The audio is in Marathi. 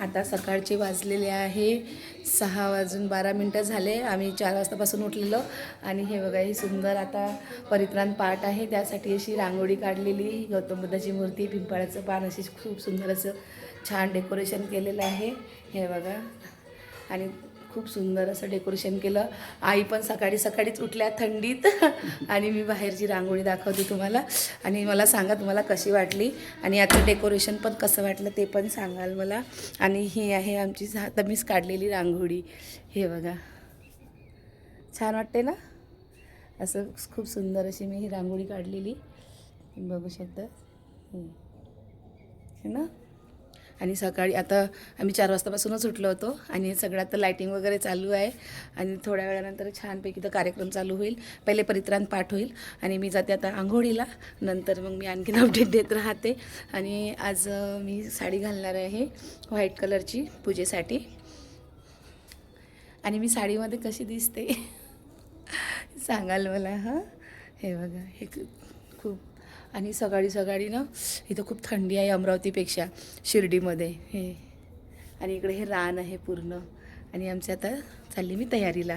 आता सकाळचे वाजलेले आहे 6:12 झाले. आम्ही 4 वाजतापासून उठलेलो आणि हे बघा ही सुंदर आता परित्राण पाठ आहे त्यासाठी अशी रांगोळी काढलेली. गौतम बुद्धाची मूर्ती, पिंपळाचं पान अशी खूप सुंदर असं छान डेकोरेशन केलेलं आहे हे बघा. आणि खूप सुंदर असं डेकोरेशन केलं. आई पण सकाळी सकाळीच उठल्या थंडीत आणि मी बाहेरची रांगोळी दाखवते तुम्हाला. आणि मला सांगा तुम्हाला कशी वाटली आणि याचं डेकोरेशन पण कसं वाटलं ते पण सांगाल मला. आणि ही आहे आमची मीच काढलेली रांगोळी हे बघा. छान वाटते ना. असं खूप सुंदर अशी मी ही रांगोळी काढलेली बघू शकता है ना. आणि सकाळी आता आम्ही 4 वाजतापासूनच उठलो होतो आणि सगळं आता लाईटिंग वगैरे चालू आहे. आणि थोड्या वेळानंतर छानपैकी तो कार्यक्रम चालू होईल. पहिले परित्राण पाठ होईल आणि मी जाते आता आंघोळीला. नंतर मग मी आणखीन अपडेट देत राहते. आणि आज मी साडी घालणार आहे व्हाईट कलरची पूजेसाठी. आणि मी साडीमध्ये कशी दिसते सांगाल मला हां. हे बघा हे खूप. आणि सकाळी सकाळी ना इथं खूप थंडी आहे अमरावतीपेक्षा शिर्डीमध्ये हे. आणि इकडे हे रान आहे पूर्ण. आणि आमच्या आता चालली मी तयारीला.